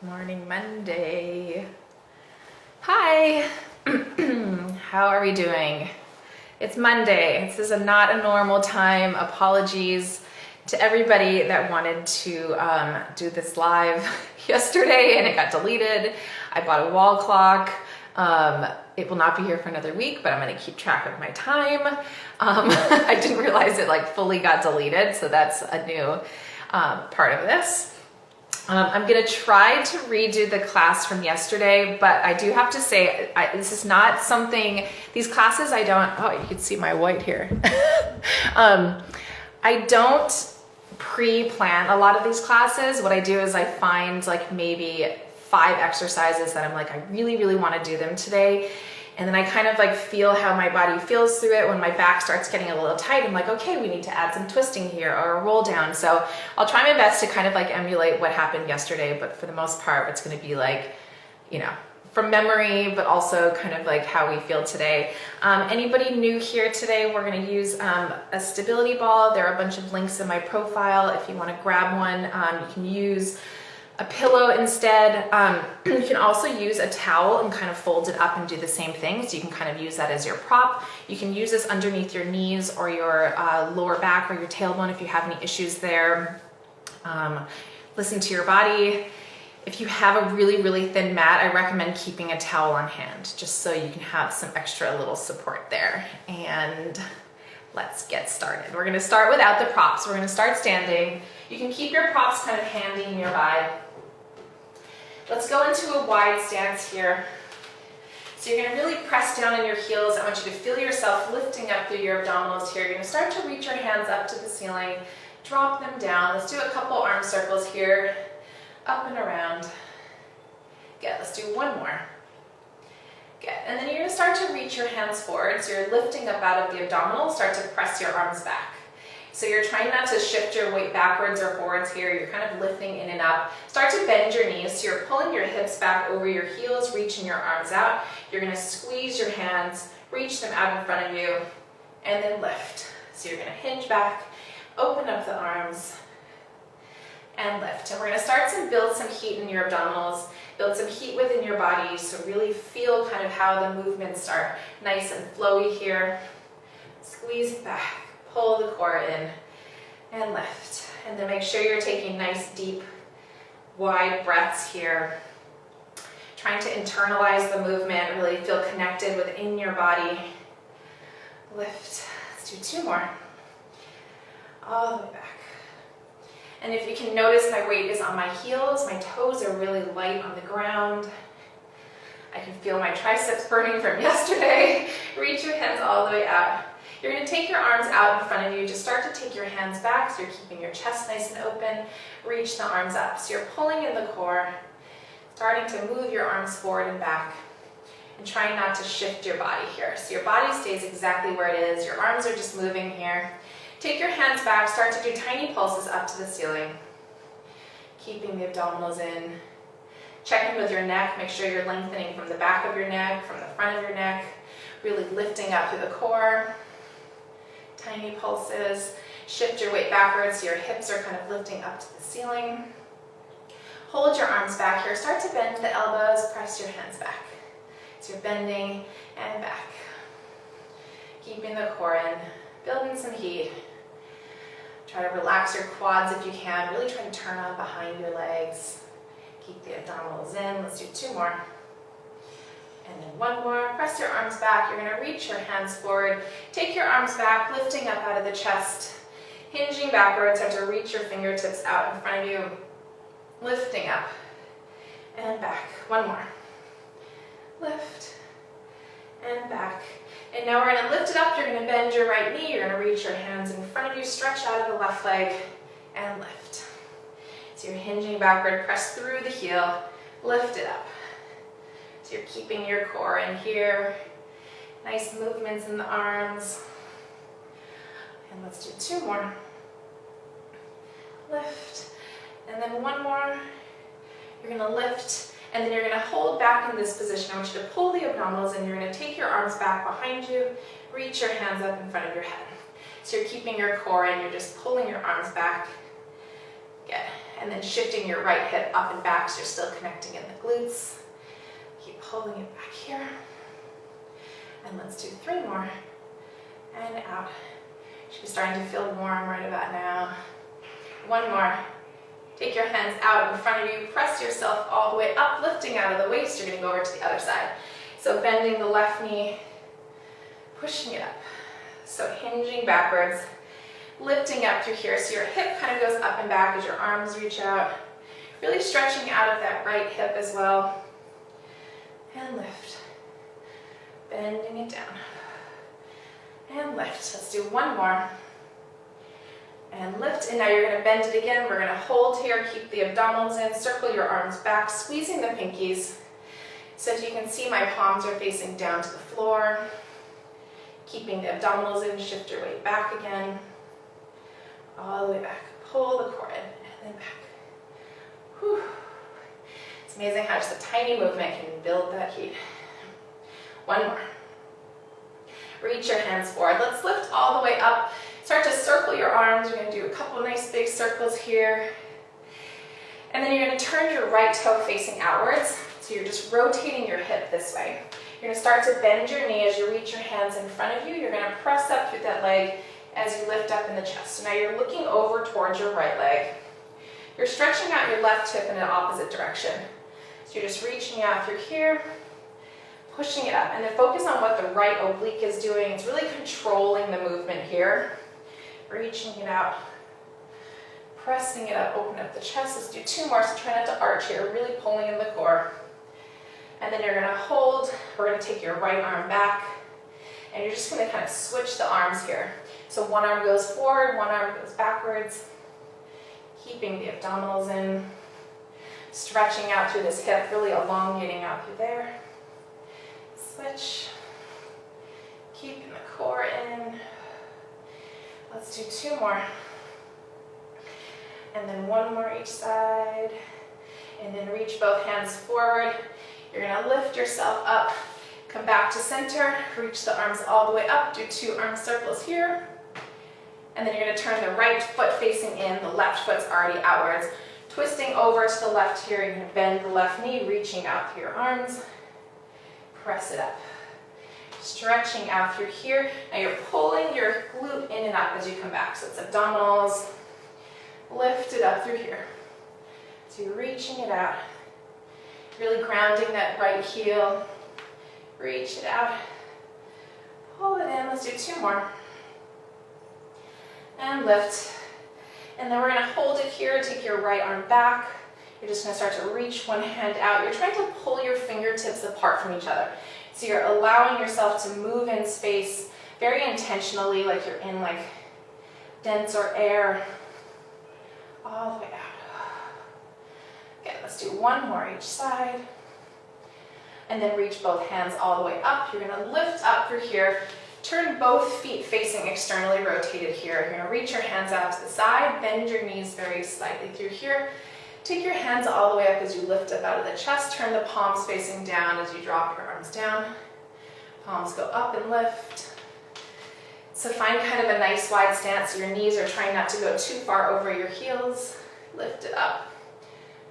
Morning Monday. Hi. How are we doing? It's Monday. This is not a normal time. Apologies to everybody that wanted to do this live yesterday and it got deleted. I bought a wall clock. It will not be here for another week, but I'm going to keep track of my time. I didn't realize it like fully got deleted, so that's a new part of this. I'm gonna try to redo the class from yesterday, but I do have to say, this is not something, these classes I don't, oh, you can see my white here. I don't pre-plan a lot of these classes. What I do is I find like maybe 5 exercises that I'm like, I really, really wanna do them today. And then I kind of like feel how my body feels through it. When my back starts getting a little tight, I'm like, okay, we need to add some twisting here or a roll down. So I'll try my best to kind of like emulate what happened yesterday, but for the most part, it's gonna be like, you know, from memory, but also kind of like how we feel today. Anybody new here today, we're gonna use a stability ball. There are a bunch of links in my profile. If you wanna grab one, you can use a pillow instead. You can also use a towel and kind of fold it up and do the same thing. So you can kind of use that as your prop. You can use this underneath your knees or your lower back or your tailbone if you have any issues there. Listen to your body. If you have a really, really thin mat, I recommend keeping a towel on hand just so you can have some extra little support there. And let's get started. We're gonna start without the props. We're gonna start standing. You can keep your props kind of handy nearby. Let's go into a wide stance here. So you're gonna really press down on your heels. I want you to feel yourself lifting up through your abdominals here. You're gonna start to reach your hands up to the ceiling, drop them down. Let's do a couple arm circles here, up and around. Good, let's do one more. Good, and then you're gonna start to reach your hands forward. So you're lifting up out of the abdominals, start to press your arms back. So you're trying not to shift your weight backwards or forwards here. You're kind of lifting in and up. Start to bend your knees. So you're pulling your hips back over your heels, reaching your arms out. You're gonna squeeze your hands, reach them out in front of you, and then lift. So you're gonna hinge back, open up the arms, and lift. And we're gonna start to build some heat in your abdominals, build some heat within your body. So really feel kind of how the movements are nice and flowy here. Squeeze back. Pull the core in and lift. And then make sure you're taking nice, deep, wide breaths here. Trying to internalize the movement, really feel connected within your body. Lift. Let's do 2 more. All the way back. And if you can notice, my weight is on my heels. My toes are really light on the ground. I can feel my triceps burning from yesterday. Reach your hands all the way out. You're going to take your arms out in front of you. Just start to take your hands back so you're keeping your chest nice and open. Reach the arms up. So you're pulling in the core, starting to move your arms forward and back, and trying not to shift your body here. So your body stays exactly where it is. Your arms are just moving here. Take your hands back. Start to do tiny pulses up to the ceiling, keeping the abdominals in. Check in with your neck. Make sure you're lengthening from the back of your neck, from the front of your neck, really lifting up through the core. Tiny pulses. Shift your weight backwards so your hips are kind of lifting up to the ceiling. Hold your arms back here. Start to bend the elbows, press your hands back. So you're bending and back. Keeping the core in, building some heat. Try to relax your quads if you can. Really try to turn on behind your legs. Keep the abdominals in. Let's do 2 more. And then 1 more. Press your arms back. You're going to reach your hands forward. Take your arms back, lifting up out of the chest. Hinging backwards. Start to reach your fingertips out in front of you. Lifting up and back. 1 more. Lift and back. And now we're going to lift it up. You're going to bend your right knee. You're going to reach your hands in front of you. Stretch out of the left leg and lift. So you're hinging backward. Press through the heel. Lift it up. So you're keeping your core in here. Nice movements in the arms. And let's do 2 more. Lift. And then 1 more. You're going to lift. And then you're going to hold back in this position. I want you to pull the abdominals and you're going to take your arms back behind you. Reach your hands up in front of your head. So you're keeping your core in. You're just pulling your arms back. Good. and then shifting your right hip up and back so you're still connecting in the glutes. Keep holding it back here. And let's do 3 more. And out. Should be starting to feel warm right about now. 1 more. Take your hands out in front of you. Press yourself all the way up, lifting out of the waist. You're going to go over to the other side. So bending the left knee, pushing it up. So hinging backwards, lifting up through here. So your hip kind of goes up and back as your arms reach out. Really stretching out of that right hip as well. And lift. Bending it down. And lift. Let's do 1 more. And lift, and now you're going to bend it again. We're going to hold here, keep the abdominals in, circle your arms back, squeezing the pinkies. So as you can see, my palms are facing down to the floor. Keeping the abdominals in, shift your weight back again. All the way back. Pull the core in, and then back. Whew. It's amazing how just a tiny movement can build that heat. 1 more. Reach your hands forward. Let's lift all the way up. Start to circle your arms. We're going to do a couple nice big circles here. And then you're going to turn your right toe facing outwards. So you're just rotating your hip this way. You're going to start to bend your knee as you reach your hands in front of you. You're going to press up through that leg as you lift up in the chest. So now you're looking over towards your right leg. You're stretching out your left hip in an opposite direction. So you're just reaching out through here, pushing it up. And then focus on what the right oblique is doing. It's really controlling the movement here. Reaching it out, pressing it up, open up the chest. Let's do 2 more, so try not to arch here, really pulling in the core. And then you're going to hold. We're going to take your right arm back, and you're just going to kind of switch the arms here. So 1 arm goes forward, 1 arm goes backwards, keeping the abdominals in, stretching out through this hip, really elongating out through there. Switch, keeping the core in. Let's do 2 more. And then 1 more each side. And then reach both hands forward. You're going to lift yourself up, come back to center, reach the arms all the way up, do 2 arm circles here. And then you're going to turn the right foot facing in, the left foot's already outwards. Twisting over to the left here, you're going to bend the left knee, reaching out through your arms. Press it up. Stretching out through here. Now you're pulling your glute in and up as you come back. So it's abdominals. Lift it up through here. So you're reaching it out. Really grounding that right heel. Reach it out. Pull it in. Let's do 2 more. And lift. And then we're going to hold it here. Take your right arm back. You're just going to start to reach one hand out. You're trying to pull your fingertips apart from each other. So you're allowing yourself to move in space very intentionally, like you're in like denser air. All the way out. Okay, let's do 1 more each side. And then reach both hands all the way up. You're going to lift up through here. Turn both feet facing externally rotated here. You're going to reach your hands out to the side. Bend your knees very slightly through here. Take your hands all the way up as you lift up out of the chest. Turn the palms facing down as you drop your arms down. Palms go up and lift. So find kind of a nice wide stance so your knees are trying not to go too far over your heels. Lift it up.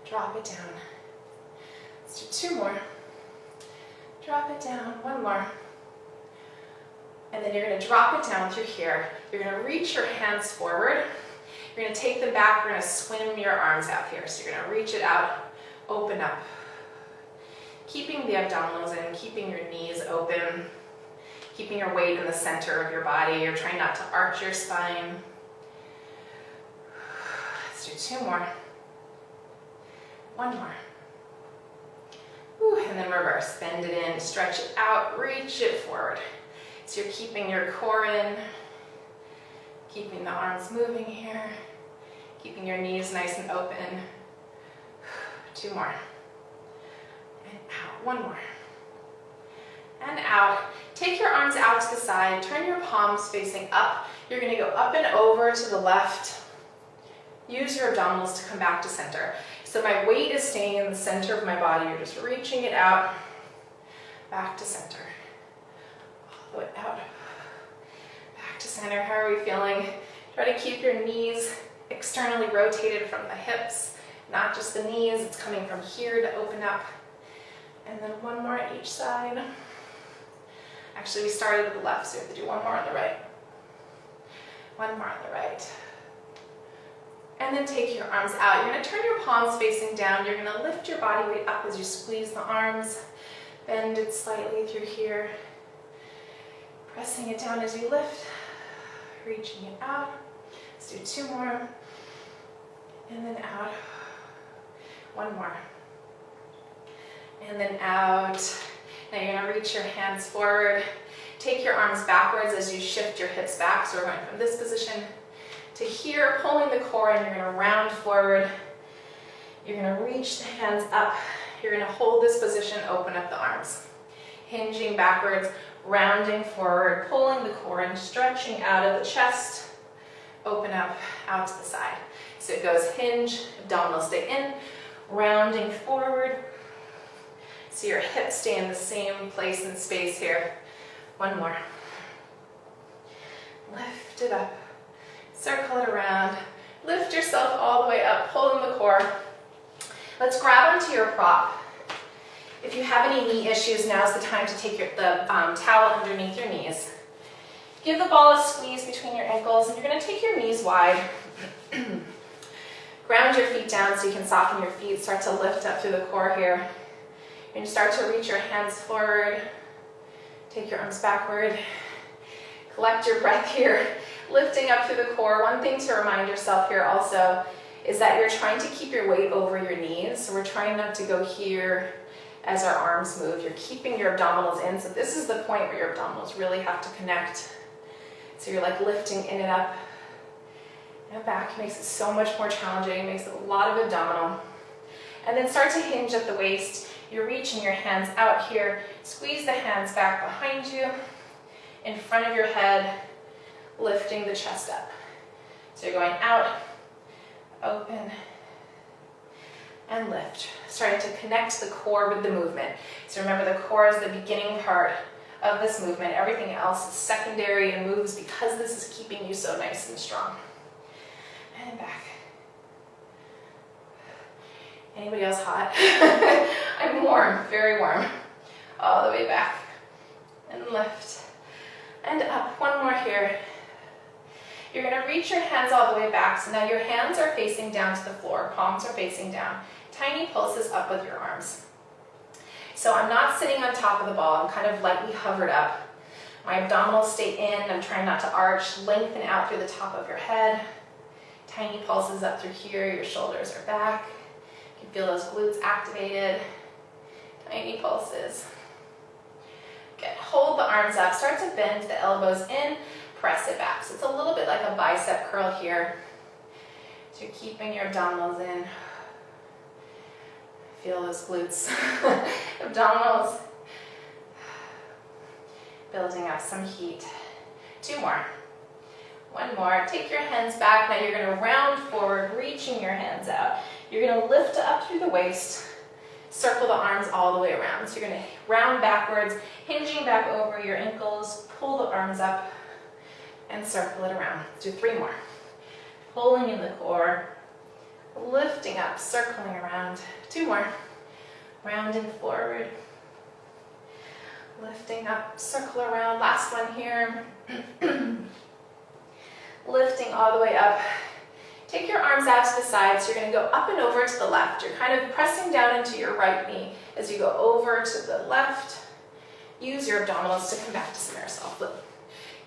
Drop it down. Let's do 2 more. Drop it down. 1 more. And then you're going to drop it down through here. You're going to reach your hands forward. You're going to take them back. You're going to swim your arms out here. So you're going to reach it out, open up. Keeping the abdominals in, keeping your knees open, keeping your weight in the center of your body. You're trying not to arch your spine. Let's do 2 more. 1 more. Ooh, and then reverse. Bend it in, stretch it out, reach it forward. So you're keeping your core in, keeping the arms moving here, keeping your knees nice and open. 2 more. And out. 1 more. And out. Take your arms out to the side. Turn your palms facing up. You're going to go up and over to the left. Use your abdominals to come back to center. So my weight is staying in the center of my body. You're just reaching it out, back to center. All the way out, back to center. How are we feeling? Try to keep your knees externally rotated from the hips. not just the knees, it's coming from here to open up. And then one more on each side. Actually, we started with the left, so we have to do one more on the right. One more on the right. And then take your arms out. You're going to turn your palms facing down. You're going to lift your body weight up as you squeeze the arms. Bend it slightly through here. Pressing it down as you lift. Reaching it out. Let's do two more. And then out. One more. And then out. Now you're going to reach your hands forward. Take your arms backwards as you shift your hips back. So we're going from this position to here, pulling the core, and you're going to round forward. You're going to reach the hands up. You're going to hold this position, open up the arms. Hinging backwards, rounding forward, pulling the core and stretching out of the chest. Open up, out to the side. So it goes hinge, abdominals stay in, rounding forward. So your hips stay in the same place and space here. One more. Lift it up. Circle it around. Lift yourself all the way up, pulling the core. Let's grab onto your prop. If you have any knee issues, now's the time to take the towel underneath your knees. Give the ball a squeeze between your ankles, and you're going to take your knees wide. Ground your feet down so you can soften your feet. Start to lift up through the core here. You're going to start to reach your hands forward. Take your arms backward. Collect your breath here. Lifting up through the core. One thing to remind yourself here also is that you're trying to keep your weight over your knees. So we're trying not to go here as our arms move. You're keeping your abdominals in. So this is the point where your abdominals really have to connect. So you're like lifting in and up and back. It makes it so much more challenging. It makes it a lot of abdominal. And then start to hinge at the waist. You're reaching your hands out here. Squeeze the hands back behind you, in front of your head, lifting the chest up. So you're going out, open, and lift. Starting to connect the core with the movement. So remember, the core is the beginning part of this movement. Everything else is secondary and moves because this is keeping you so nice and strong. And back. Anybody else hot? I'm warm, very warm. All the way back. And lift. And up. One more here. You're going to reach your hands all the way back. So now your hands are facing down to the floor. Palms are facing down. Tiny pulses up with your arms. So I'm not sitting on top of the ball. I'm kind of lightly hovered up. My abdominals stay in. I'm trying not to arch. Lengthen out through the top of your head. Tiny pulses up through here. Your shoulders are back. You can feel those glutes activated. Tiny pulses. Good. Hold the arms up. Start to bend the elbows in. Press it back. So it's a little bit like a bicep curl here. So you're keeping your abdominals in. Feel those glutes. Abdominals. Building up some heat. Two more. One more. Take your hands back. Now you're going to round forward, reaching your hands out. You're going to lift up through the waist. Circle the arms all the way around. So you're going to round backwards, hinging back over your ankles. Pull the arms up and circle it around. Do three more. Pulling in the core. Lifting up, circling around. Two more. Rounding forward. Lifting up, circle around. Last one here. Lifting all the way up. Take your arms out to the side. So you're going to go up and over to the left. You're kind of pressing down into your right knee as you go over to the left. Use your abdominals to come back to somersault flip.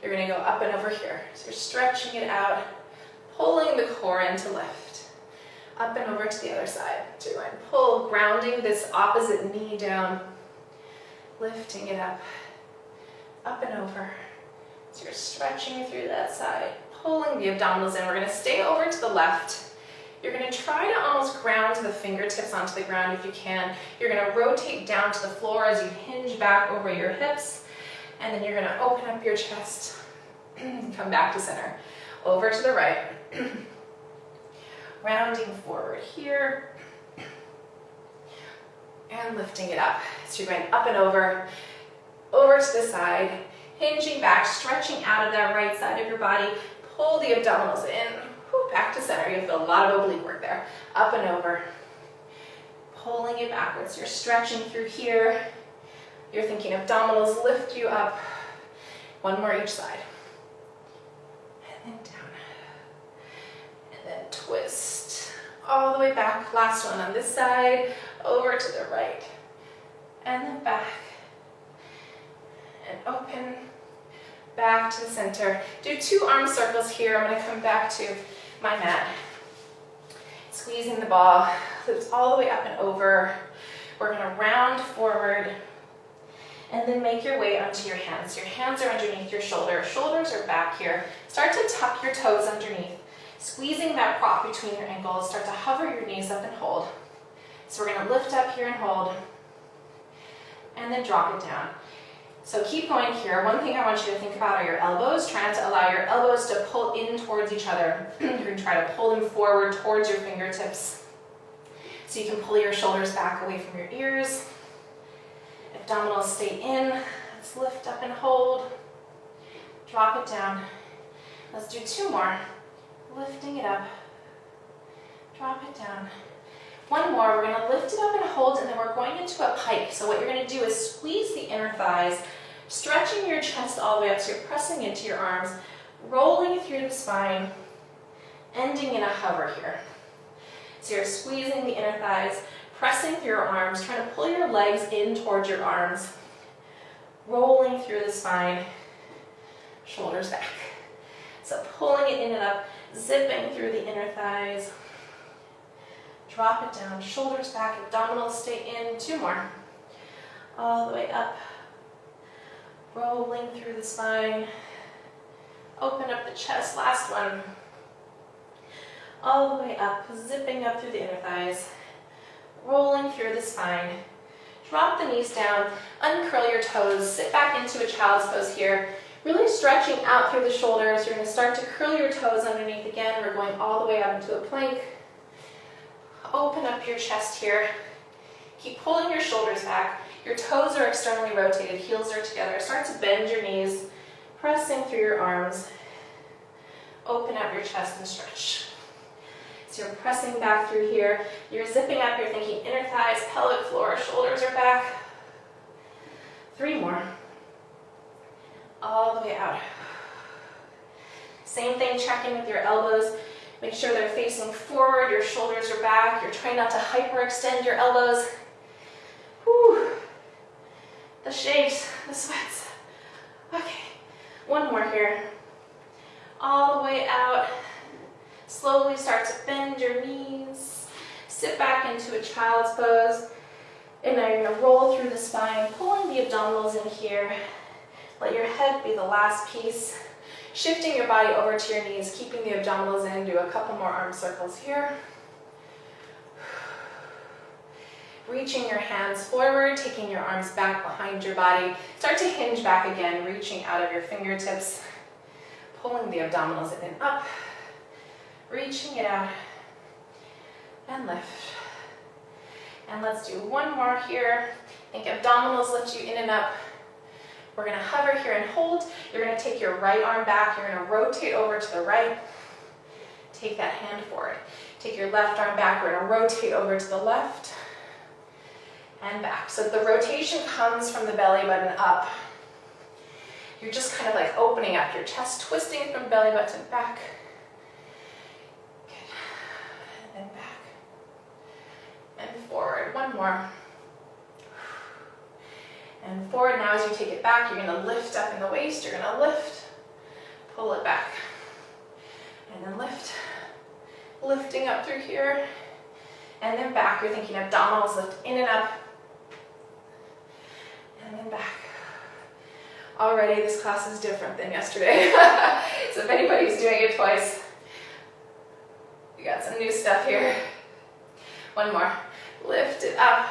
You're going to go up and over here. So you're stretching it out, pulling the core in to lift. Up and over to the other side. So you're going to pull, grounding this opposite knee down, lifting it up and over. So you're stretching through that side, pulling the abdominals in. We're going to stay over to the left. You're going to try to almost ground the fingertips onto the ground if you can. You're going to rotate down to the floor as you hinge back over your hips. And then you're going to open up your chest. Come back to center. Over to the right. Rounding forward here. And lifting it up. So you're going up and over to the side. Hinging back, stretching out of that right side of your body. Pull the abdominals in. Back. back to center. You'll feel a lot of oblique work there. Up and over. Pulling it backwards. You're stretching through here. You're thinking abdominals lift you up. One more each side. And then down. And then twist. All the way back. Last one on this side. Over to the right. And then back. And open. Back to the center. Do 2 arm circles here. I'm going to come back to my mat. Squeezing the ball. Loops all the way up and over. We're going to round forward. And then make your way onto your hands. Your hands are underneath your shoulder. Shoulders are back here. Start to tuck your toes underneath. Squeezing that prop between your ankles. Start to hover your knees up and hold. So we're going to lift up here and hold. And then drop it down. So keep going here. One thing I want you to think about are your elbows. Try not to allow your elbows to pull in towards each other. You're going to try to pull them forward towards your fingertips. So you can pull your shoulders back away from your ears. Abdominals stay in. Let's lift up and hold. Drop it down. Let's do 2 more. Lifting it up. Drop it down. 1 more. We're going to lift it up and hold, and then we're going into a pike. So what you're going to do is squeeze the inner thighs, stretching your chest all the way up, so you're pressing into your arms, rolling through the spine, ending in a hover here. So you're squeezing the inner thighs, pressing through your arms, trying to pull your legs in towards your arms, rolling through the spine, shoulders back. So pulling it in and up, zipping through the inner thighs. Drop it down, shoulders back, abdominals stay in. 2 more. All the way up. Rolling through the spine. Open up the chest, last one. All the way up, zipping up through the inner thighs. Rolling through the spine. Drop the knees down, uncurl your toes, sit back into a child's pose here. Really stretching out through the shoulders. You're going to start to curl your toes underneath again. We're going all the way up into a plank. Open up your chest here. Keep pulling your shoulders back. Your toes are externally rotated, heels are together. Start to bend your knees, pressing through your arms. Open up your chest and stretch. So you're pressing back through here. You're zipping up, you're thinking inner thighs, pelvic floor, shoulders are back. 3 more. All the way out. Same thing, checking with your elbows. Make sure they're facing forward, your shoulders are back. You're trying not to hyperextend your elbows. Whew. The shakes, the sweats. Okay, 1 more here. All the way out. Slowly start to bend your knees. Sit back into a child's pose. And now you're going to roll through the spine, pulling the abdominals in here. Let your head be the last piece. Shifting your body over to your knees, keeping the abdominals in. Do a couple more arm circles here. Reaching your hands forward, taking your arms back behind your body. Start to hinge back again, reaching out of your fingertips. Pulling the abdominals in and up. Reaching it out. And lift. And let's do 1 more here. Think abdominals lift you in and up. We're going to hover here and hold. You're going to take your right arm back. You're going to rotate over to the right. Take that hand forward. Take your left arm back. We're going to rotate over to the left and back. So the rotation comes from the belly button up. You're just kind of like opening up your chest, twisting from belly button back. Good. And then back. And forward. 1 more. And forward. Now as you take it back, you're going to lift up in the waist. You're going to lift, pull it back, and then lift. Lifting up through here, and then back. You're thinking abdominals lift in and up, and then back. Already this class is different than yesterday. So if anybody's doing it twice, you got some new stuff here. 1 more. Lift it up,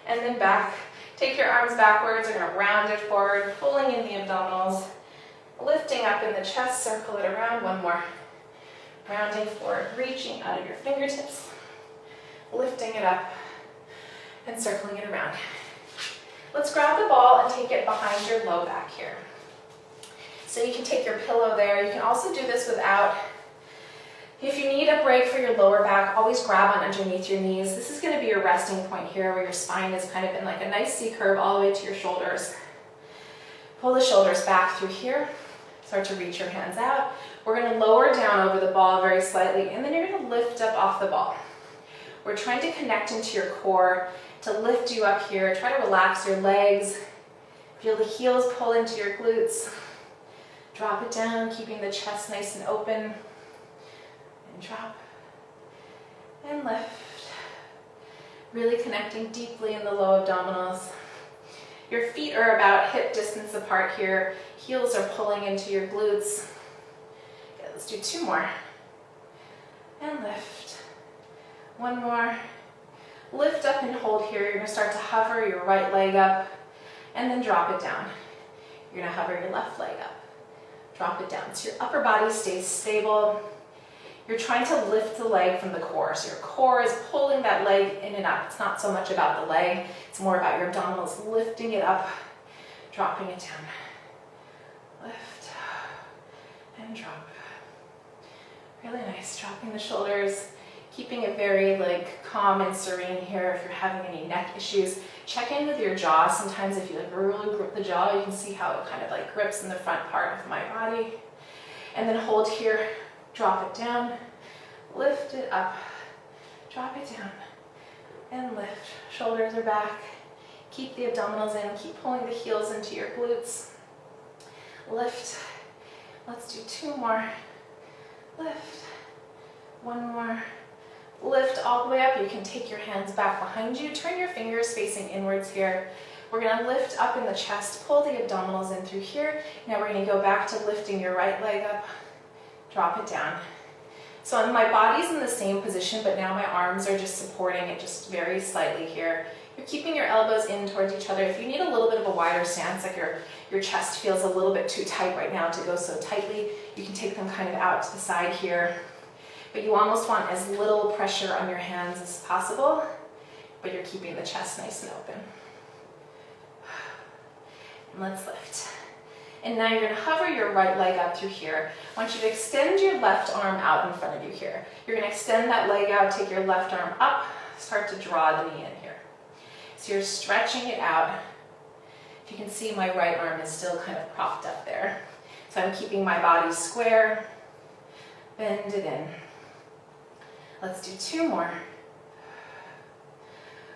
and then back. Take your arms backwards. You're going to round it forward, pulling in the abdominals, lifting up in the chest, circle it around. 1 more. Rounding forward, reaching out of your fingertips, lifting it up, and circling it around. Let's grab the ball and take it behind your low back here. So you can take your pillow there. You can also do this without. If you need a break for your lower back, always grab on underneath your knees. This is going to be your resting point here where your spine is kind of in like a nice C curve all the way to your shoulders. Pull the shoulders back through here. Start to reach your hands out. We're going to lower down over the ball very slightly, and then you're going to lift up off the ball. We're trying to connect into your core to lift you up here. Try to relax your legs. Feel the heels pull into your glutes. Drop it down, keeping the chest nice and open. And drop. And lift. Really connecting deeply in the low abdominals. Your feet are about hip distance apart here. Heels are pulling into your glutes. Okay, let's do 2 more. And lift. 1 more. Lift up and hold here. You're going to start to hover your right leg up and then drop it down. You're going to hover your left leg up. Drop it down. So your upper body stays stable. You're trying to lift the leg from the core. So your core is pulling that leg in and up. It's not so much about the leg. It's more about your abdominals lifting it up, dropping it down. Lift and drop. Really nice. Dropping the shoulders. Keeping it very calm and serene here. If you're having any neck issues, check in with your jaw. Sometimes if you really grip the jaw, you can see how it kind of grips in the front part of my body. And then hold here, drop it down, lift it up, drop it down, and lift. Shoulders are back. Keep the abdominals in, keep pulling the heels into your glutes. Lift. Let's do 2 more. Lift. 1 more. Lift all the way up. You can take your hands back behind you. Turn your fingers facing inwards here. We're going to lift up in the chest. Pull the abdominals in through here. Now we're going to go back to lifting your right leg up. Drop it down. So my body's in the same position, but now my arms are just supporting it just very slightly here. You're keeping your elbows in towards each other. If you need a little bit of a wider stance, like your chest feels a little bit too tight right now to go so tightly, you can take them kind of out to the side here. But you almost want as little pressure on your hands as possible, but you're keeping the chest nice and open. And let's lift. And now you're going to hover your right leg up through here. I want you to extend your left arm out in front of you here. You're going to extend that leg out, take your left arm up, start to draw the knee in here. So you're stretching it out. If you can see, my right arm is still kind of propped up there. So I'm keeping my body square. Bend it in. Let's do 2 more.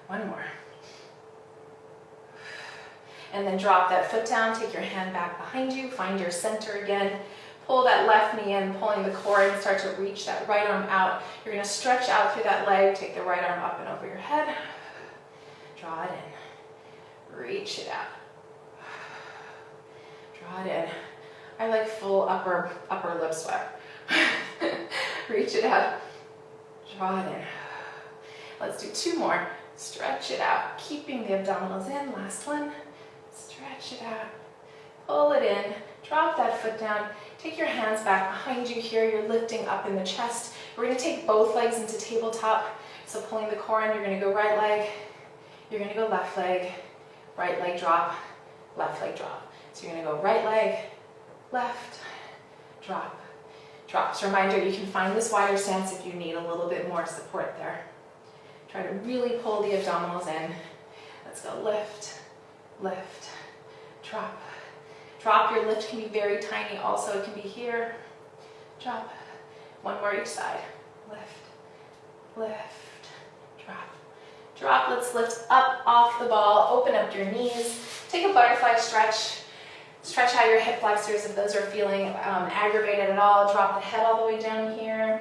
1 more. And then drop that foot down, take your hand back behind you, find your center again. Pull that left knee in, pulling the core in, start to reach that right arm out. You're going to stretch out through that leg, take the right arm up and over your head. Draw it in. Reach it out. Draw it in. I like full upper lip sweat. Reach it out. Draw it in. Let's do 2 more. Stretch it out, keeping the abdominals in. Last one. Stretch it out. Pull it in. Drop that foot down. Take your hands back behind you here. You're lifting up in the chest. We're going to take both legs into tabletop. So pulling the core in, you're going to go right leg. You're going to go left leg. Right leg drop. Left leg drop. So you're going to go right leg, left, drop, drop. So reminder, you can find this wider stance if you need a little bit more support there. Try to really pull the abdominals in. Let's go lift, lift, drop. Drop. Your lift can be very tiny also. It can be here. Drop. 1 more each side. Lift, lift, drop. Drop. Let's lift up off the ball. Open up your knees. Take a butterfly stretch. Stretch out your hip flexors if those are feeling aggravated at all. Drop the head all the way down here.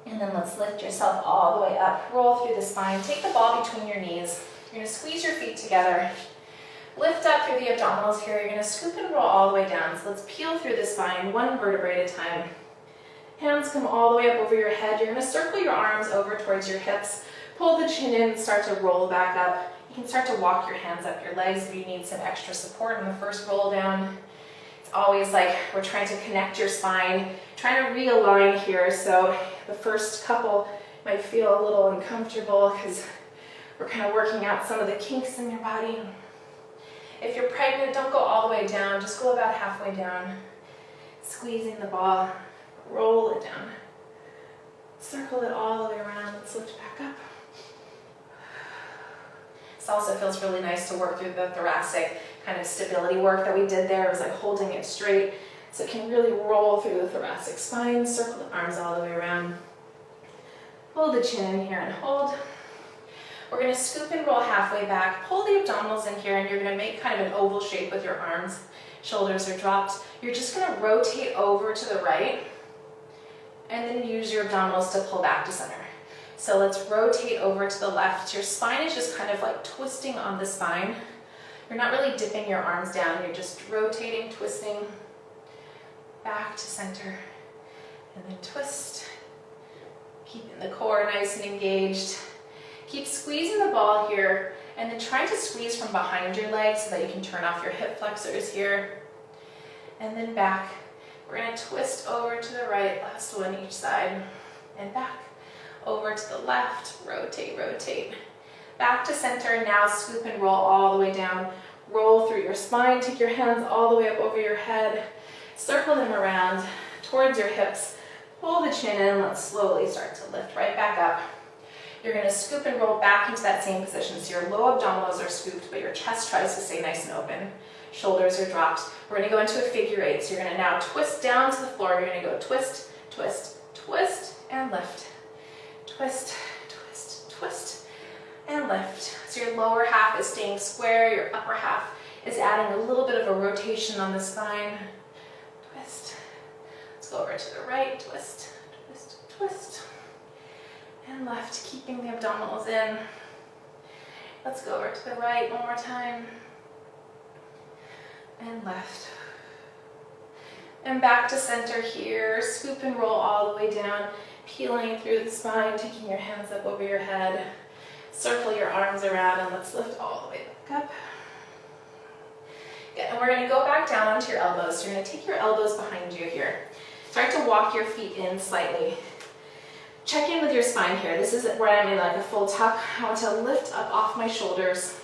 And then let's lift yourself all the way up. Roll through the spine. Take the ball between your knees. You're going to squeeze your feet together. Lift up through the abdominals here. You're going to scoop and roll all the way down. So let's peel through the spine, 1 vertebrae at a time. Hands come all the way up over your head. You're going to circle your arms over towards your hips. Pull the chin in, start to roll back up. You can start to walk your hands up your legs if you need some extra support in the first roll down. It's always like we're trying to connect your spine, trying to realign here. So the first couple might feel a little uncomfortable because we're kind of working out some of the kinks in your body. If you're pregnant, don't go all the way down. Just go about halfway down. Squeezing the ball, roll it down. Circle it all the way around. Let's lift back up. This also feels really nice to work through the thoracic kind of stability work that we did there. It was like holding it straight. So it can really roll through the thoracic spine. Circle the arms all the way around. Pull the chin in here and hold. We're going to scoop and roll halfway back. Pull the abdominals in here, and you're going to make kind of an oval shape with your arms. Shoulders are dropped. You're just going to rotate over to the right and then use your abdominals to pull back to center. So let's rotate over to the left. Your spine is just kind of like twisting on the spine. You're not really dipping your arms down. You're just rotating, twisting back to center, and then twist. Keeping the core nice and engaged. Keep squeezing the ball here, and then try to squeeze from behind your legs so that you can turn off your hip flexors here. And then back. We're going to twist over to the right, last one each side, and back. Over to the left, rotate, rotate. Back to center, now scoop and roll all the way down. Roll through your spine, take your hands all the way up over your head. Circle them around towards your hips. Pull the chin in, let's slowly start to lift right back up. You're going to scoop and roll back into that same position. So your low abdominals are scooped, but your chest tries to stay nice and open. Shoulders are dropped. We're going to go into a figure eight. So you're going to now twist down to the floor. You're going to go twist, twist, twist, and lift. Twist, twist, twist, and lift. So your lower half is staying square. Your upper half is adding a little bit of a rotation on the spine. Twist. Let's go over to the right. Twist, twist, twist. And left, keeping the abdominals in. Let's go over to the right one more time. And left. And back to center here. Scoop and roll all the way down, peeling through the spine, taking your hands up over your head. Circle your arms around, and let's lift all the way back up. Good. And we're going to go back down onto your elbows. So you're going to take your elbows behind you here. Start to walk your feet in slightly. Check in with your spine here. This is where I'm in like a full tuck. I want to lift up off my shoulders.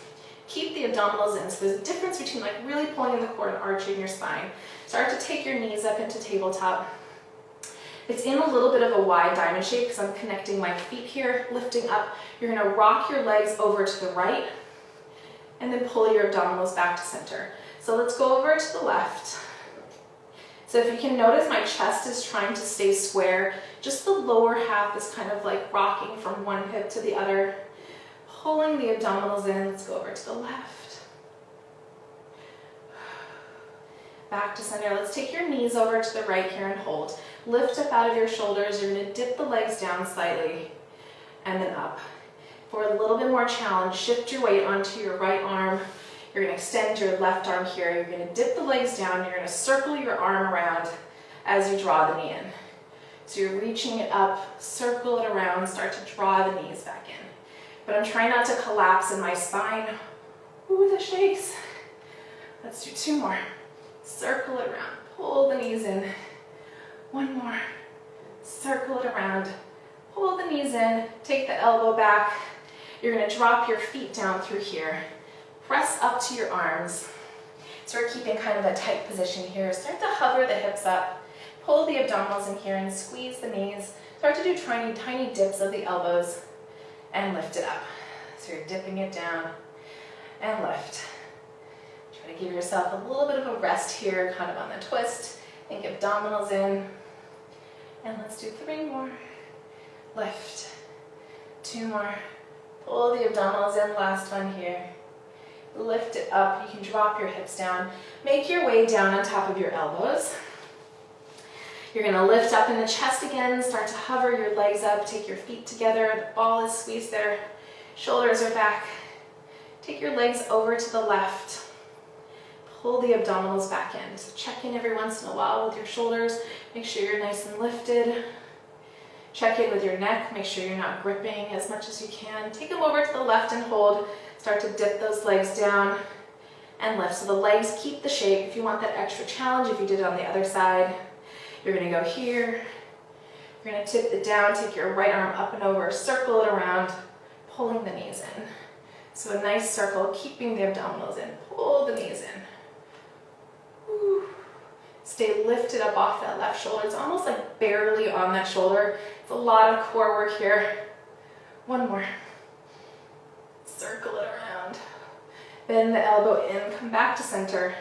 Keep the abdominals in. So there's a difference between like really pulling in the core and arching your spine. Start to take your knees up into tabletop. It's in a little bit of a wide diamond shape because I'm connecting my feet here, lifting up. You're going to rock your legs over to the right and then pull your abdominals back to center. So let's go over to the left. So if you can notice, my chest is trying to stay square. Just the lower half is kind of like rocking from one hip to the other. Pulling the abdominals in. Let's go over to the left. Back to center. Let's take your knees over to the right here and hold. Lift up out of your shoulders. You're going to dip the legs down slightly and then up. For a little bit more challenge, shift your weight onto your right arm. You're going to extend your left arm here. You're going to dip the legs down. You're going to circle your arm around as you draw the knee in. So you're reaching it up, circle it around, start to draw the knees back in. But I'm trying not to collapse in my spine. Ooh, the shakes. Let's do two more. Circle it around, pull the knees in. One more. Circle it around, pull the knees in, take the elbow back. You're going to drop your feet down through here. Press up to your arms. So we're keeping kind of a tight position here. Start to hover the hips up. Pull the abdominals in here and squeeze the knees. Start to do tiny, tiny dips of the elbows and lift it up. So you're dipping it down and lift. Try to give yourself a little bit of a rest here, kind of on the twist. Think abdominals in. And let's do three more. Lift. Two more. Pull the abdominals in, last one here. Lift it up. You can drop your hips down. Make your way down on top of your elbows. You're going to lift up in the chest again. Start to hover your legs up. Take your feet together. The ball is squeezed there. Shoulders are back. Take your legs over to the left. Pull the abdominals back in. So check in every once in a while with your shoulders. Make sure you're nice and lifted. Check in with your neck. Make sure you're not gripping as much as you can. Take them over to the left and hold. Start to dip those legs down and lift. So the legs keep the shape. If you want that extra challenge, if you did it on the other side, you're going to go here. You're going to tip it down, take your right arm up and over, circle it around, pulling the knees in. So a nice circle, keeping the abdominals in. Pull the knees in. Woo. Stay lifted up off that left shoulder. It's almost like barely on that shoulder. It's a lot of core work here. One more. Circle it around. Bend the elbow in, come back to center.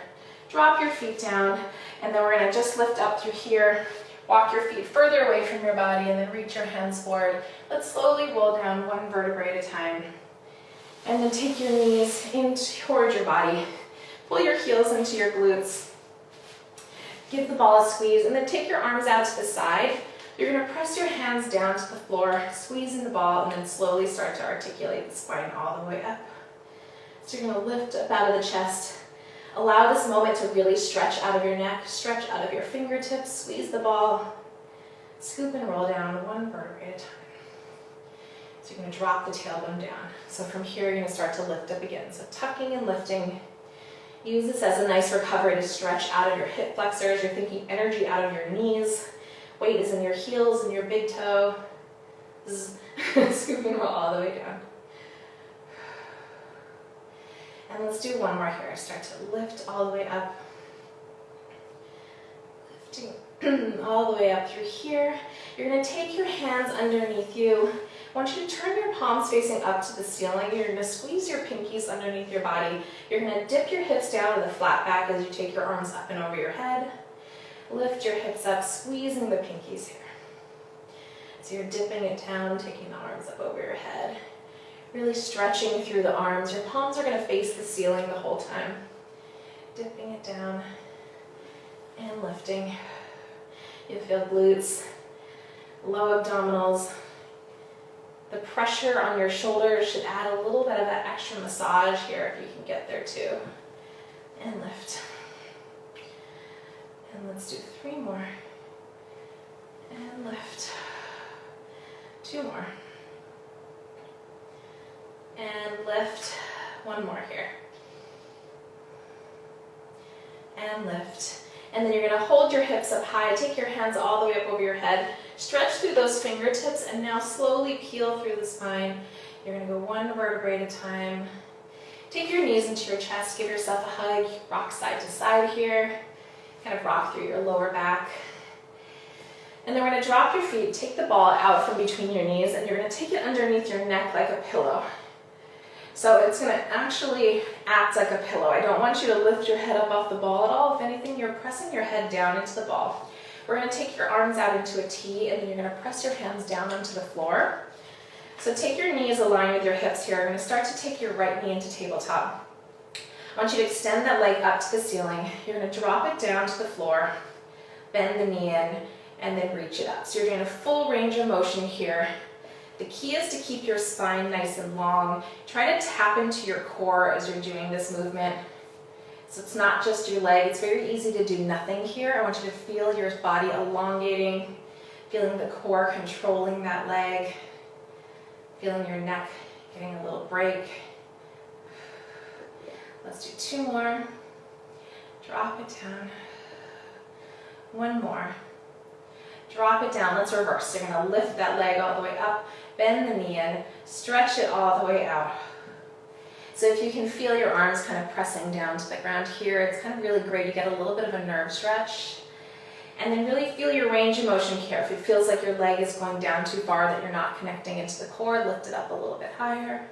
Drop your feet down, and then we're gonna just lift up through here. Walk your feet further away from your body and then reach your hands forward. Let's slowly roll down one vertebrae at a time. And then take your knees in towards your body. Pull your heels into your glutes. Give the ball a squeeze, and then take your arms out to the side. You're gonna press your hands down to the floor, squeeze in the ball, and then slowly start to articulate the spine all the way up. So you're gonna lift up out of the chest. Allow this moment to really stretch out of your neck, stretch out of your fingertips, squeeze the ball, scoop and roll down one vertebrae at a time. So you're going to drop the tailbone down. So from here, you're going to start to lift up again. So tucking and lifting. Use this as a nice recovery to stretch out of your hip flexors. You're thinking energy out of your knees. Weight is in your heels and your big toe. Scoop and roll all the way down. And let's do one more here. Start to lift all the way up. Lifting all the way up through here. You're going to take your hands underneath you. I want you to turn your palms facing up to the ceiling. You're going to squeeze your pinkies underneath your body. You're going to dip your hips down to the flat back as you take your arms up and over your head. Lift your hips up, squeezing the pinkies here. So you're dipping it down, taking the arms up over your head. Really stretching through the arms. Your palms are going to face the ceiling the whole time. Dipping it down and lifting. You feel glutes, low abdominals. The pressure on your shoulders should add a little bit of that extra massage here if you can get there too. And lift. And let's do 3 more. And lift. 2 more. And lift. 1 more here. And lift. And then you're going to hold your hips up high, take your hands all the way up over your head, stretch through those fingertips, and now slowly peel through the spine. You're going to go 1 vertebrae at a time. Take your knees into your chest, give yourself a hug, rock side to side here, kind of rock through your lower back. And then we're going to drop your feet, take the ball out from between your knees, and you're going to take it underneath your neck like a pillow. So it's going to actually act like a pillow. I don't want you to lift your head up off the ball at all. If anything, you're pressing your head down into the ball. We're going to take your arms out into a T, and then you're going to press your hands down onto the floor. So take your knees aligned with your hips here. You're going to start to take your right knee into tabletop. I want you to extend that leg up to the ceiling. You're going to drop it down to the floor, bend the knee in, and then reach it up. So you're doing a full range of motion here. The key is to keep your spine nice and long. Try to tap into your core as you're doing this movement. So it's not just your leg. It's very easy to do nothing here. I want you to feel your body elongating, feeling the core controlling that leg, feeling your neck getting a little break. Let's do 2 more. Drop it down. 1 more. Drop it down. Let's reverse. You're going to lift that leg all the way up, bend the knee in, stretch it all the way out. So if you can feel your arms kind of pressing down to the ground here, it's kind of really great. You get a little bit of a nerve stretch. And then really feel your range of motion here. If it feels like your leg is going down too far, that you're not connecting into the core, lift it up a little bit higher.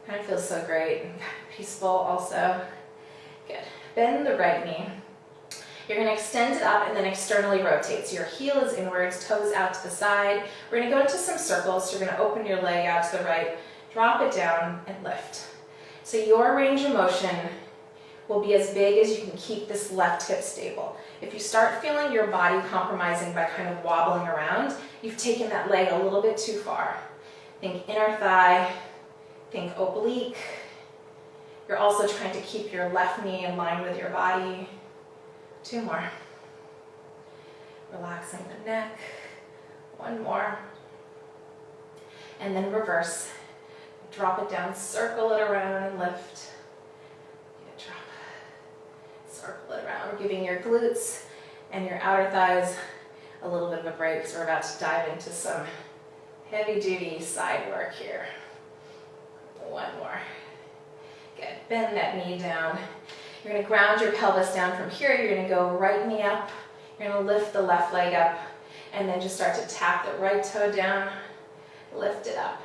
Kind of feels so great and peaceful also. Good. Bend the right knee. You're going to extend it up and then externally rotate. So your heel is inwards, toes out to the side. We're going to go into some circles. So you're going to open your leg out to the right, drop it down, and lift. So your range of motion will be as big as you can keep this left hip stable. If you start feeling your body compromising by kind of wobbling around, you've taken that leg a little bit too far. Think inner thigh, think oblique. You're also trying to keep your left knee in line with your body. 2 more. Relaxing the neck. 1 more. And then reverse. Drop it down, circle it around and lift. Drop. Circle it around. We're giving your glutes and your outer thighs a little bit of a break because we're about to dive into some heavy duty side work here. 1 more. Good. Bend that knee down. You're gonna ground your pelvis down from here. You're gonna go right knee up. You're gonna lift the left leg up and then just start to tap the right toe down, lift it up.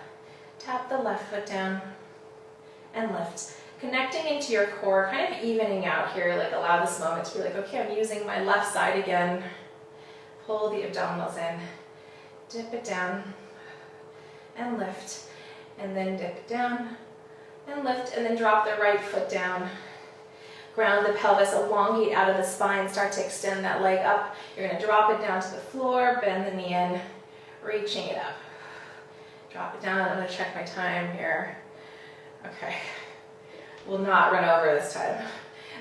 Tap the left foot down and lift. Connecting into your core, kind of evening out here, like allow this moment to be like, okay, I'm using my left side again. Pull the abdominals in, dip it down and lift, and then dip it down and lift, and then drop the right foot down. Ground the pelvis, elongate out of the spine, start to extend that leg up. You're gonna drop it down to the floor, bend the knee in, reaching it up. Drop it down, I'm gonna check my time here. Okay, will not run over this time.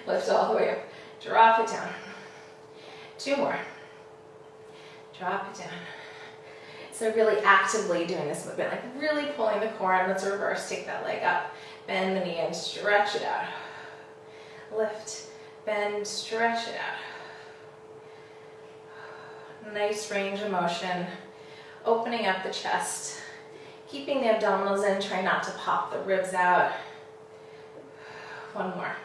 Lift all the way up, drop it down. 2 more. Drop it down. So really actively doing this movement, like really pulling the core in. Let's reverse, take that leg up, bend the knee and stretch it out. Lift, bend, stretch it out. Nice range of motion. Opening up the chest. Keeping the abdominals in, try not to pop the ribs out. 1 more.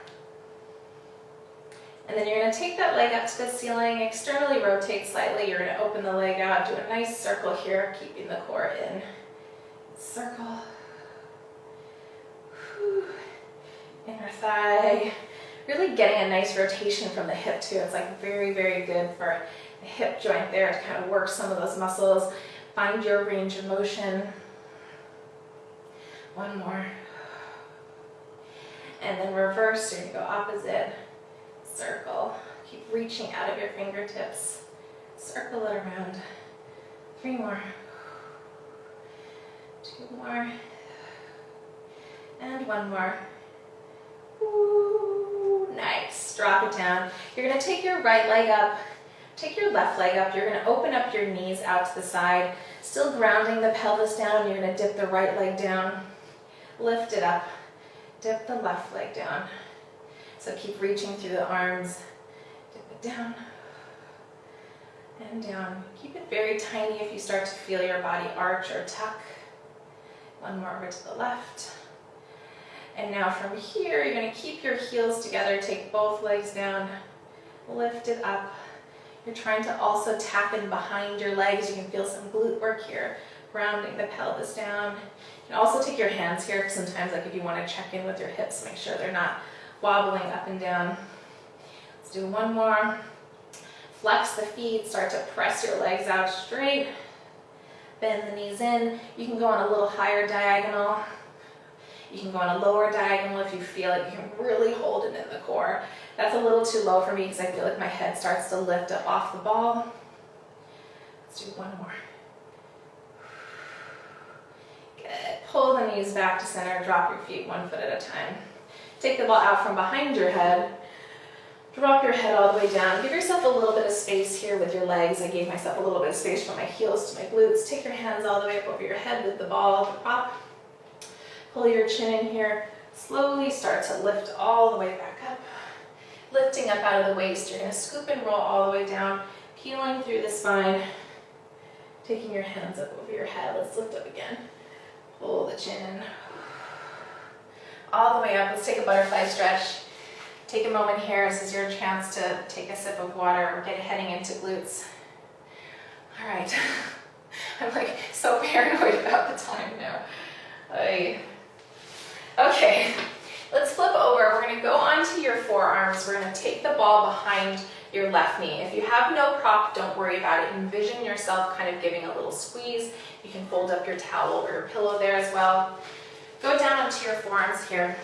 And then you're going to take that leg up to the ceiling, externally rotate slightly. You're going to open the leg out, do a nice circle here, keeping the core in. Circle. Whew. Inner thigh. Really getting a nice rotation from the hip too. It's like very, very good for the hip joint there to kind of work some of those muscles. Find your range of motion. 1 more. And then reverse, you're gonna go opposite. Circle. Keep reaching out of your fingertips. Circle it around. 3 more. 2 more. And 1 more. Ooh, nice. Drop it down. You're going to take your right leg up, take your left leg up. You're going to open up your knees out to the side, still grounding the pelvis down. You're going to dip the right leg down, lift it up, dip the left leg down. So keep reaching through the arms, dip it down and down. Keep it very tiny if you start to feel your body arch or tuck. 1 more over to the left. And now from here, you're going to keep your heels together, take both legs down, lift it up. You're trying to also tap in behind your legs. You can feel some glute work here, grounding the pelvis down. You can also take your hands here, sometimes like if you want to check in with your hips, make sure they're not wobbling up and down. Let's do 1 more. Flex the feet, start to press your legs out straight. Bend the knees in. You can go on a little higher diagonal. You can go on a lower diagonal if you feel like you can really hold it in the core. That's a little too low for me because I feel like my head starts to lift up off the ball. Let's do 1 more. Good. Pull the knees back to center, drop your feet 1 foot at a time. Take the ball out from behind your head. Drop your head all the way down. Give yourself a little bit of space here with your legs. I gave myself a little bit of space from my heels to my glutes. Take your hands all the way up over your head with the ball at the top. Pull your chin in here. Slowly start to lift all the way back up. Lifting up out of the waist. You're going to scoop and roll all the way down, peeling through the spine. Taking your hands up over your head. Let's lift up again. Pull the chin in. All the way up. Let's take a butterfly stretch. Take a moment here. This is your chance to take a sip of water. We're heading into glutes. All right. I'm like so paranoid about the time now. Okay, let's flip over. We're going to go onto your forearms. We're going to take the ball behind your left knee. If you have no prop, don't worry about it. Envision yourself kind of giving a little squeeze. You can fold up your towel or your pillow there as well. Go down onto your forearms here.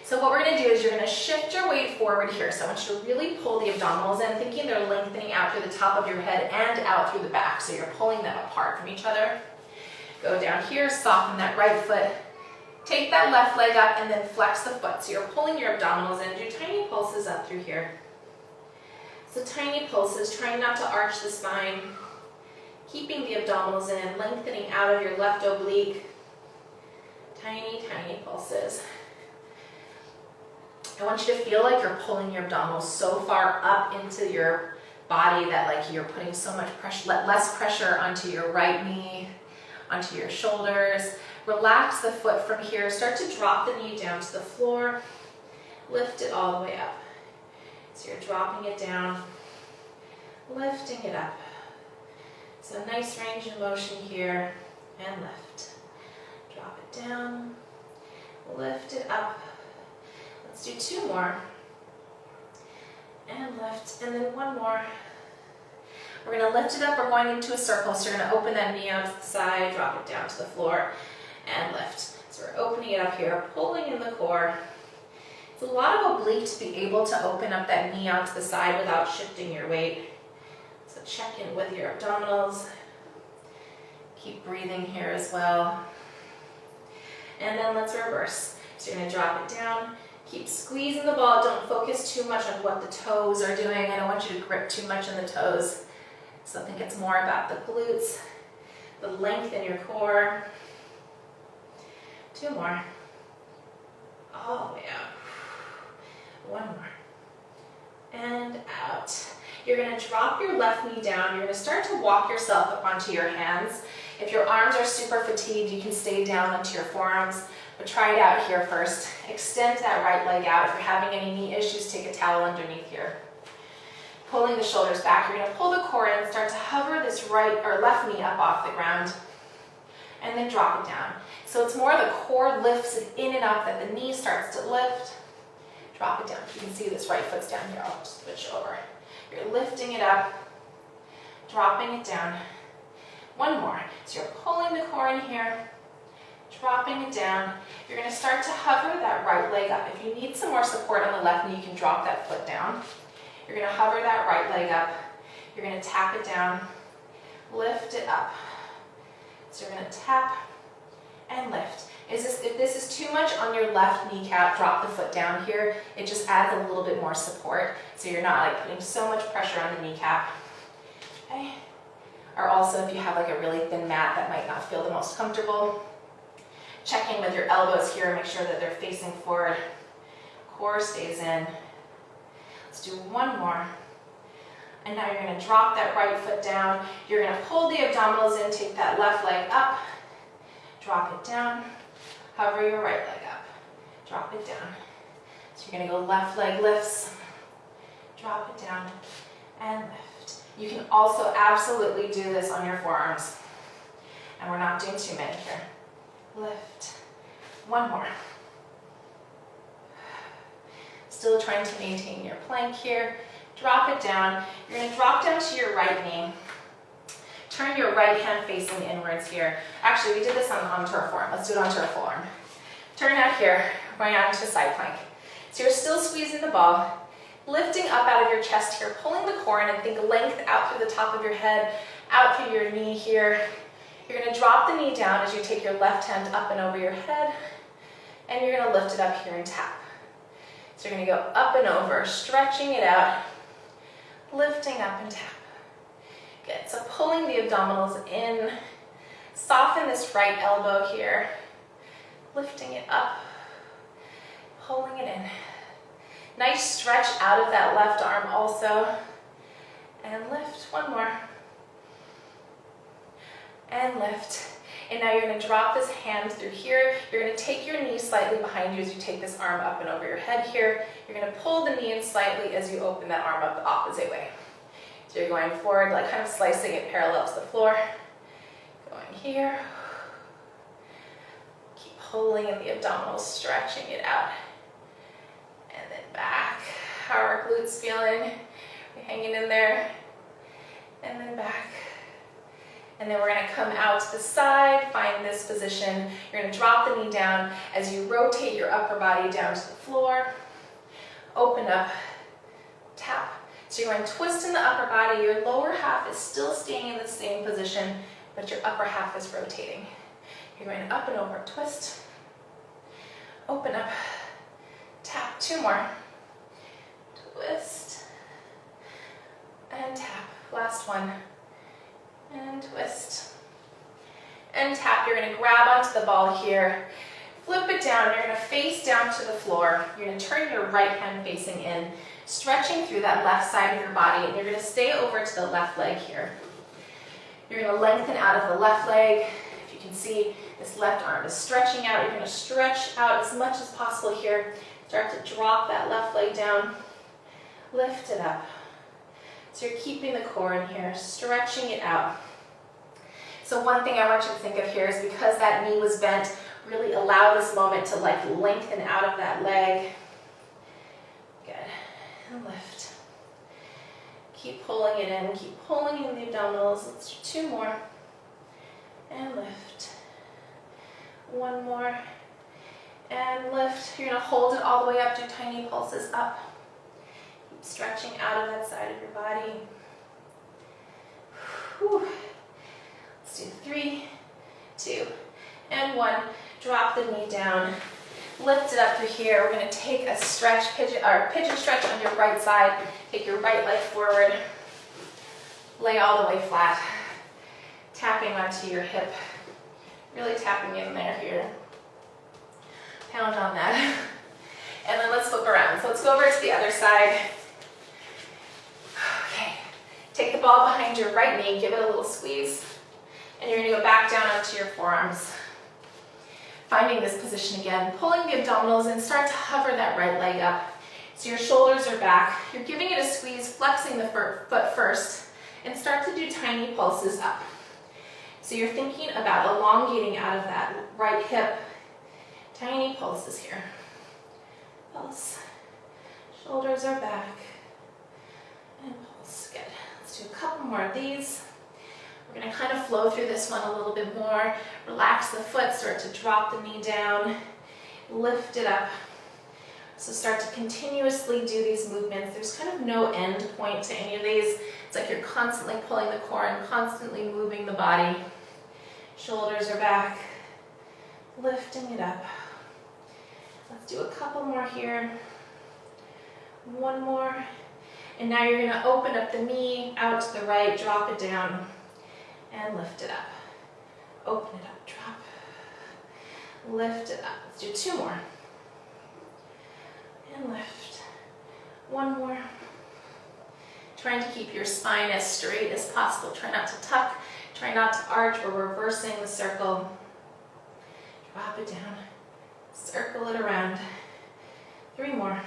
So what we're going to do is you're going to shift your weight forward here. So I want you to really pull the abdominals in, thinking they're lengthening out through the top of your head and out through the back. So you're pulling them apart from each other. Go down here, soften that right foot. Take that left leg up and then flex the foot. So you're pulling your abdominals in. Do tiny pulses up through here. So tiny pulses, trying not to arch the spine. Keeping the abdominals in, lengthening out of your left oblique. Tiny, tiny pulses. I want you to feel like you're pulling your abdominals so far up into your body that like you're putting so much pressure, less pressure onto your right knee, onto your shoulders. Relax the foot from here. Start to drop the knee down to the floor. lift it all the way up. So you're dropping it down, lifting it up. So nice range of motion here, and lift. Drop it down, lift it up. Let's do 2 more. And lift, and then 1 more. We're going to lift it up, we're going into a circle, so you're going to open that knee out to the side, drop it down to the floor, and lift. So we're opening it up here, pulling in the core. It's a lot of oblique to be able to open up that knee out to the side without shifting your weight. So check in with your abdominals. Keep breathing here as well. And then let's reverse. So you're going to drop it down. Keep squeezing the ball. Don't focus too much on what the toes are doing. I don't want you to grip too much on the toes. So I think it's more about the glutes, the length in your core. 2 more. All the way out. 1 more. And out. You're going to drop your left knee down. You're going to start to walk yourself up onto your hands. If your arms are super fatigued, you can stay down onto your forearms, but try it out here first. Extend that right leg out. If you're having any knee issues, take a towel underneath here. Pulling the shoulders back, you're going to pull the core in and start to hover this right or left knee up off the ground, and then drop it down. So it's more the core lifts it in and up that the knee starts to lift. Drop it down. You can see this right foot's down here. I'll just switch over. You're lifting it up, dropping it down. 1 more. So you're pulling the core in here, dropping it down. You're going to start to hover that right leg up. If you need some more support on the left knee, you can drop that foot down. You're going to hover that right leg up. You're going to tap it down, lift it up. So you're going to tap and lift. If this is too much on your left kneecap, drop the foot down here. It just adds a little bit more support, so you're not like putting so much pressure on the kneecap. Okay. Or also if you have like a really thin mat that might not feel the most comfortable. Checking with your elbows here, make sure that they're facing forward. Core stays in. Let's do 1 more. And now you're going to drop that right foot down. You're going to pull the abdominals in, take that left leg up, drop it down, hover your right leg up, drop it down. So you're going to go left leg lifts, drop it down, and lift. You can also absolutely do this on your forearms. And we're not doing too many here. Lift. 1 more. Still trying to maintain your plank here. Drop it down. You're going to drop down to your right knee. Turn your right hand facing inwards here. Actually, we did this onto our forearm. Let's do it onto our forearm. Turn out here, going on to side plank. So you're still squeezing the ball, lifting up out of your chest here, pulling the core in, and think length out through the top of your head, out through your knee here. You're going to drop the knee down as you take your left hand up and over your head, and you're going to lift it up here and tap. So you're going to go up and over, stretching it out, lifting up and tap. Good. So pulling the abdominals in, soften this right elbow here, lifting it up, pulling it in. Nice stretch out of that left arm also. And lift. 1 more. And lift. And now you're going to drop this hand through here. You're going to take your knee slightly behind you as you take this arm up and over your head here. You're going to pull the knee in slightly as you open that arm up the opposite way. So you're going forward, like kind of slicing it parallel to the floor. Going here. Keep pulling in the abdominals, stretching it out. And then back. How are our glutes feeling? We're hanging in there. And then back. And then we're going to come out to the side, find this position. You're going to drop the knee down as you rotate your upper body down to the floor. Open up, tap. So you're going to twist in the upper body. Your lower half is still staying in the same position, but your upper half is rotating. You're going up and over, twist, open up, tap. 2 more. Twist, and tap. Last one. And twist, and tap. You're going to grab onto the ball here, flip it down. You're going to face down to the floor. You're going to turn your right hand facing in, stretching through that left side of your body, and you're going to stay over to the left leg here. You're going to lengthen out of the left leg. If you can see, this left arm is stretching out. You're going to stretch out as much as possible here. Start to drop that left leg down, lift it up. So you're keeping the core in here, stretching it out. So one thing I want you to think of here is because that knee was bent, really allow this moment to like lengthen out of that leg. Good, and lift. Keep pulling it in, keep pulling in the abdominals. Let's do 2 more. And lift. 1 more. And lift. You're gonna hold it all the way up, do tiny pulses up. Keep stretching out of that side of your body. Whew. Let's do 3, 2, and 1. Drop the knee down. Lift it up through here. We're going to take a stretch, pigeon stretch on your right side. Take your right leg forward. Lay all the way flat. Tapping onto your hip. Really tapping in there here. Pound on that. And then let's flip around. So let's go over to the other side. Okay. Take the ball behind your right knee. Give it a little squeeze. And you're going to go back down onto your forearms. Finding this position again, pulling the abdominals in, start to hover that right leg up. So your shoulders are back. You're giving it a squeeze, flexing the foot first, and start to do tiny pulses up. So you're thinking about elongating out of that right hip. Tiny pulses here. Pulse. Shoulders are back. And pulse. Good. Let's do a couple more of these. We're going to kind of flow through this one a little bit more. Relax the foot, start to drop the knee down, lift it up. So start to continuously do these movements. There's kind of no end point to any of these. It's like you're constantly pulling the core and constantly moving the body. Shoulders are back, lifting it up. Let's do a couple more here. 1 more. And now you're going to open up the knee out to the right, drop it down. And lift it up. Open it up, drop. Lift it up. Let's do 2 more. And lift. 1 more. Trying to keep your spine as straight as possible. Try not to tuck. Try not to arch. We're reversing the circle. Drop it down. Circle it around. 3 more.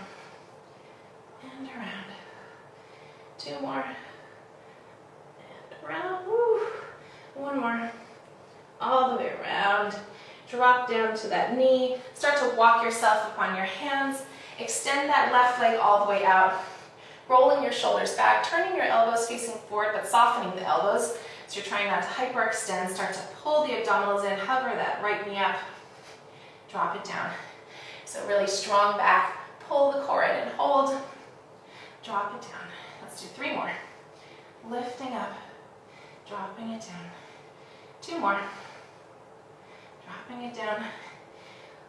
And around. 2 more. And around. Woo. 1 more. All the way around. Drop down to that knee. Start to walk yourself up on your hands. Extend that left leg all the way out. Rolling your shoulders back. Turning your elbows facing forward, but softening the elbows. So you're trying not to hyperextend. Start to pull the abdominals in. Hover that right knee up. Drop it down. So really strong back. Pull the core in and hold. Drop it down. Let's do 3 more. Lifting up. Dropping it down. 2 more. Dropping it down.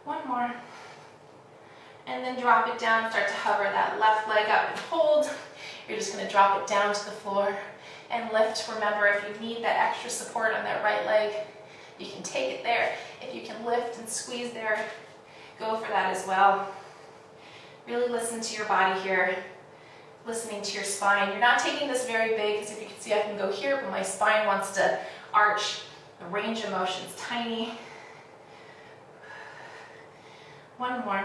1 more. And then drop it down. Start to hover that left leg up and hold. You're just going to drop it down to the floor and lift. Remember, if you need that extra support on that right leg, you can take it there. If you can lift and squeeze there, go for that as well. Really listen to your body here. Listening to your spine. You're not taking this very big, because if you can see, I can go here, but my spine wants to arch. The range of motion is tiny. 1 more.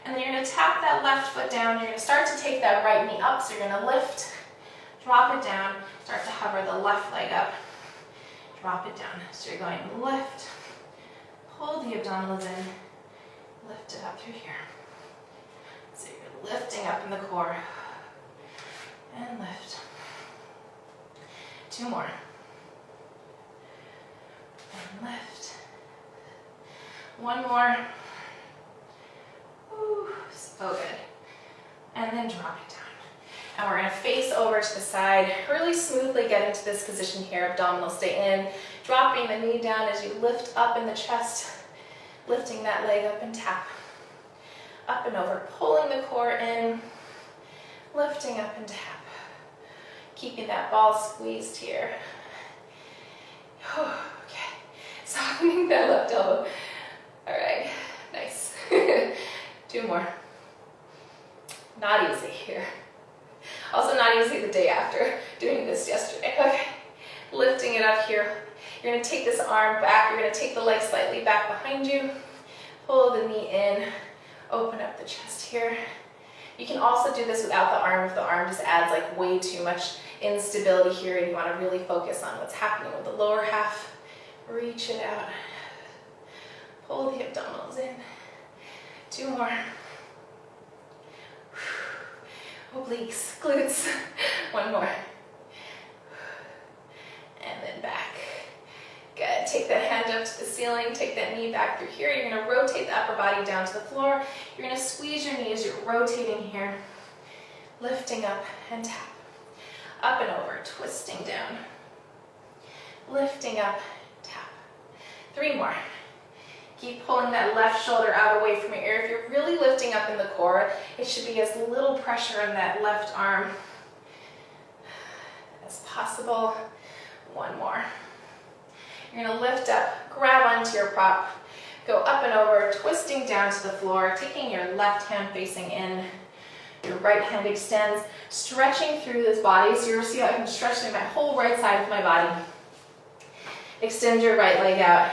And then you're going to tap that left foot down. You're going to start to take that right knee up. So you're going to lift, drop it down, start to hover the left leg up, drop it down. So you're going to lift, pull the abdominals in, lift it up through here. So you're lifting up in the core. And lift. 2 more. And lift. 1 more. Ooh, so good. And then drop it down. And we're going to face over to the side. Really smoothly get into this position here. Abdominals stay in. Dropping the knee down as you lift up in the chest. Lifting that leg up and tap. Up and over. Pulling the core in. Lifting up and tap. Keeping that ball squeezed here. Okay. Softening that left elbow. All right. Nice. 2 more. Not easy here. Also not easy the day after doing this yesterday. Okay. Lifting it up here. You're going to take this arm back. You're going to take the leg slightly back behind you. Pull the knee in. Open up the chest here. You can also do this without the arm if the arm just adds like way too much instability here and you want to really focus on what's happening with the lower half. Reach it out. Pull the abdominals in. 2 more. Obliques, glutes. 1 more. And then back. Good. Take that hand up to the ceiling. Take that knee back through here. You're going to rotate the upper body down to the floor. You're going to squeeze your knees. You're rotating here. Lifting up and tap. Up and over. Twisting down. Lifting up. Tap. 3 more. Keep pulling that left shoulder out away from your ear. If you're really lifting up in the core, it should be as little pressure in that left arm as possible. 1 more. You're going to lift up, grab onto your prop, go up and over, twisting down to the floor, taking your left hand facing in, your right hand extends, stretching through this body. So you'll see how I'm stretching my whole right side of my body. Extend your right leg out.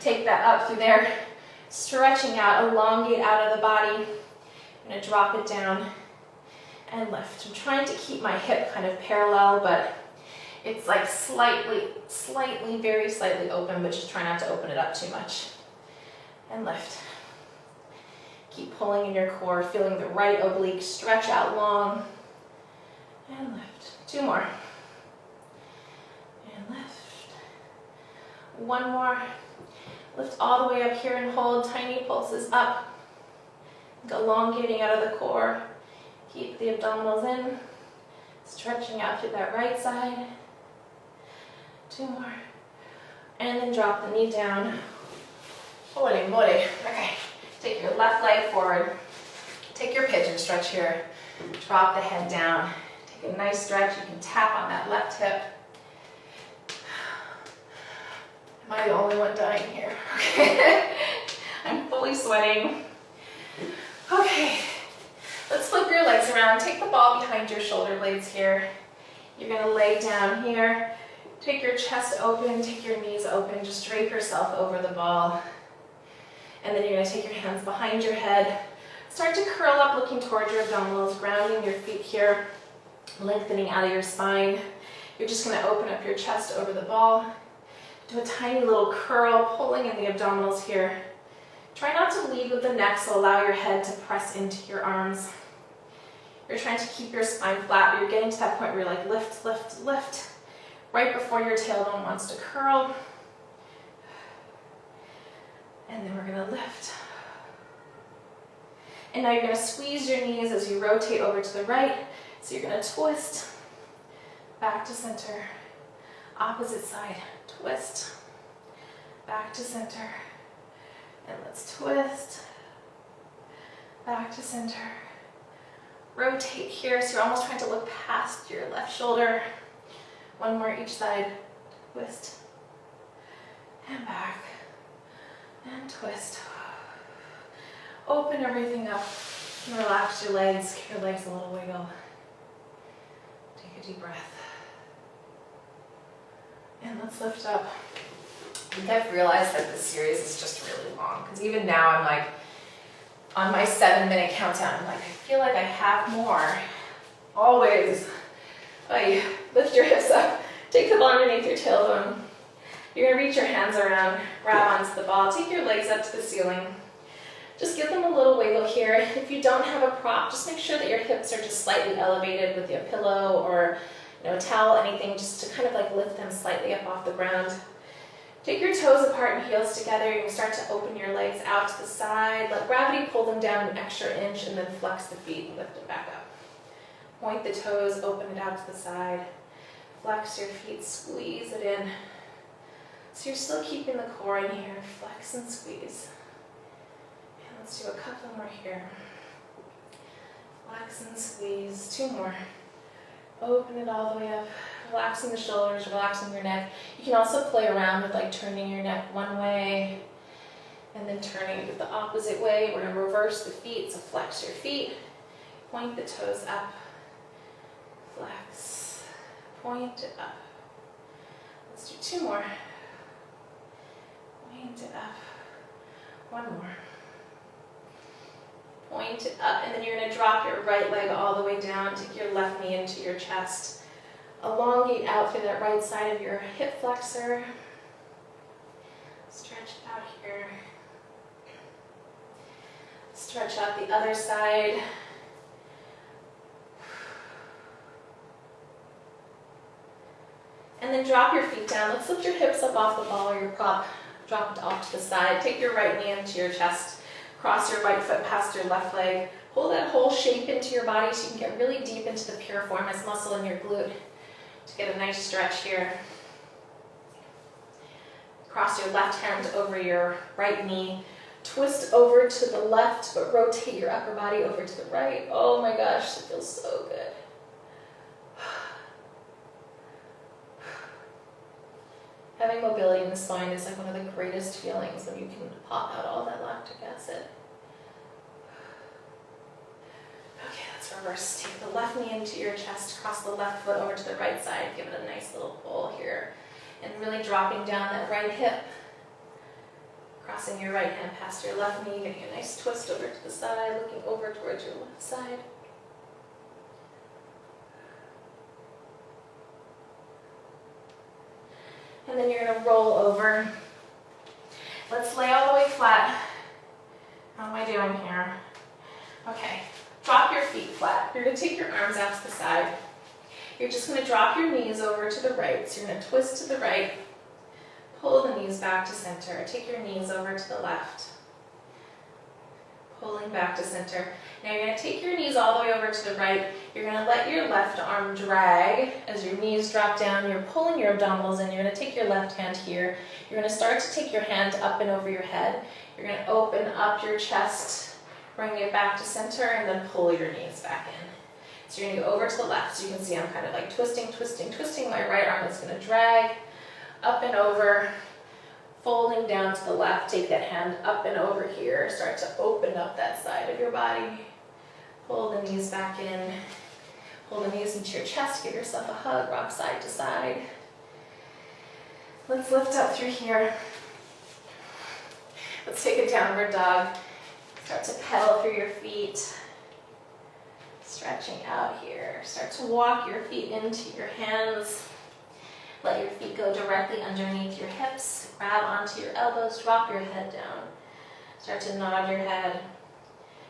Take that up through there, stretching out, elongate out of the body. I'm going to drop it down and lift. I'm trying to keep my hip kind of parallel, but it's like slightly, very slightly open, but just try not to open it up too much. And lift. Keep pulling in your core, feeling the right oblique stretch out long. And lift. 2 more. And lift. 1 more. Lift all the way up here and hold. Tiny pulses up. Elongating out of the core. Keep the abdominals in. Stretching out through that right side. 2 more. And then drop the knee down. Holy moly. Okay. Take your left leg forward. Take your pigeon stretch here. Drop the head down. Take a nice stretch. You can tap on that left hip. Am I the only one dying here? Okay. I'm fully sweating. Okay. Let's flip your legs around. Take the ball behind your shoulder blades here. You're going to lay down here. Take your chest open, take your knees open, just drape yourself over the ball. And then you're going to take your hands behind your head. Start to curl up, looking towards your abdominals, grounding your feet here, lengthening out of your spine. You're just going to open up your chest over the ball. Do a tiny little curl, pulling in the abdominals here. Try not to lead with the neck, so allow your head to press into your arms. You're trying to keep your spine flat, but you're getting to that point where you're like lift, lift, lift. Right before your tailbone wants to curl. And then we're going to lift. And now you're going to squeeze your knees as you rotate over to the right. So you're going to twist back to center. Opposite side, twist back to center. And let's twist back to center. Rotate here, so you're almost trying to look past your left shoulder. 1 more each side. Twist. And back. And twist. Open everything up. And relax your legs. Give your legs a little wiggle. Take a deep breath. And let's lift up. I think I've realized that this series is just really long. Because even now I'm like, on my 7-minute countdown, I'm like, I feel like I have more. Always. Like, lift your hips up, take the ball underneath your tailbone. You're going to reach your hands around, grab onto the ball, take your legs up to the ceiling. Just give them a little wiggle here. If you don't have a prop, just make sure that your hips are just slightly elevated with a pillow or a towel, anything, just to kind of like lift them slightly up off the ground. Take your toes apart and heels together. You're going to start to open your legs out to the side. Let gravity pull them down an extra inch and then flex the feet and lift them back up. Point the toes, open it out to the side. Flex your feet, squeeze it in. So you're still keeping the core in here. Flex and squeeze. And let's do a couple more here. Flex and squeeze. 2 more. Open it all the way up. Relaxing the shoulders, relaxing your neck. You can also play around with like turning your neck one way and then turning it the opposite way. We're going to reverse the feet, so flex your feet. Point the toes up. Flex. Point it up. Let's do 2 more. Point it up. 1 more. point it up, and then you're gonna drop your right leg all the way down, take your left knee into your chest. Elongate out through that right side of your hip flexor. Stretch out here. Stretch out the other side. And then drop your feet down. Let's lift your hips up off the ball or your prop. Drop it off to the side. Take your right knee into your chest. Cross your right foot past your left leg. Pull that whole shape into your body so you can get really deep into the piriformis muscle in your glute to get a nice stretch here. Cross your left hand over your right knee. Twist over to the left, but rotate your upper body over to the right. Oh my gosh, it feels so good. Having mobility in the spine is like one of the greatest feelings when you can pop out all that lactic acid. Okay, let's reverse. Take the left knee into your chest, cross the left foot over to the right side, give it a nice little pull here, and really dropping down that right hip. Crossing your right hand past your left knee, getting a nice twist over to the side, looking over towards your left side. And then you're going to roll over. Let's lay all the way flat. How am I doing here? Okay, drop your feet flat. You're going to take your arms out to the side. You're just going to drop your knees over to the right. So you're going to twist to the right. Pull the knees back to center. Take your knees over to the left. Pulling back to center. Now you're going to take your knees all the way over to the right. You're going to let your left arm drag as your knees drop down. You're pulling your abdominals in. You're going to take your left hand here. You're going to start to take your hand up and over your head. You're going to open up your chest, bring it back to center, and then pull your knees back in. So you're going to go over to the left. So you can see I'm kind of like twisting, twisting, twisting. My right arm is going to drag up and over, folding down to the left. Take that hand up and over here. Start to open up that side of your body. Pull the knees back in. Pull the knees into your chest. Give yourself a hug. Rock side to side. Let's lift up through here. Let's take a downward dog. Start to pedal through your feet. Stretching out here. Start to walk your feet into your hands. Let your feet go directly underneath your hips. Grab onto your elbows. Drop your head down. Start to nod your head.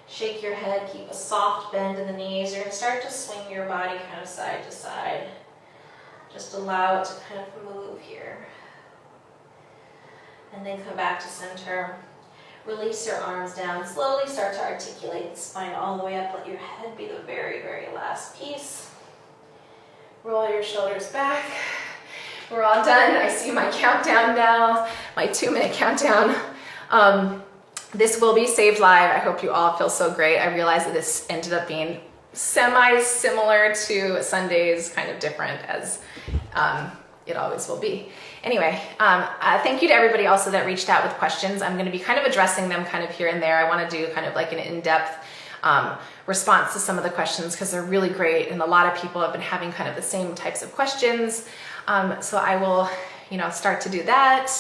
Shake your head. Keep a soft bend in the knees. You're going to start to swing your body kind of side to side. Just allow it to kind of move here. And then come back to center. Release your arms down. Slowly start to articulate the spine all the way up. Let your head be the very, very last piece. Roll your shoulders back. We're all done. I see my countdown now, my 2-minute countdown. This will be saved live. I hope you all feel so great. I realize that this ended up being semi-similar to Sunday's, kind of different as it always will be. Anyway, thank you to everybody also that reached out with questions. I'm going to be kind of addressing them kind of here and there. I want to do kind of like an in-depth response to some of the questions because they're really great, and a lot of people have been having kind of the same types of questions. So I will, start to do that.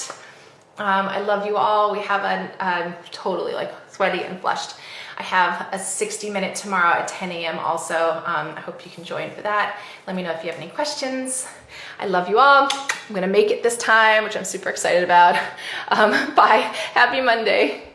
I love you all. We have a totally like sweaty and flushed. I have a 60-minute tomorrow at 10 a.m. also. I hope you can join for that. Let me know if you have any questions. I love you all. I'm going to make it this time, which I'm super excited about. Bye. Happy Monday.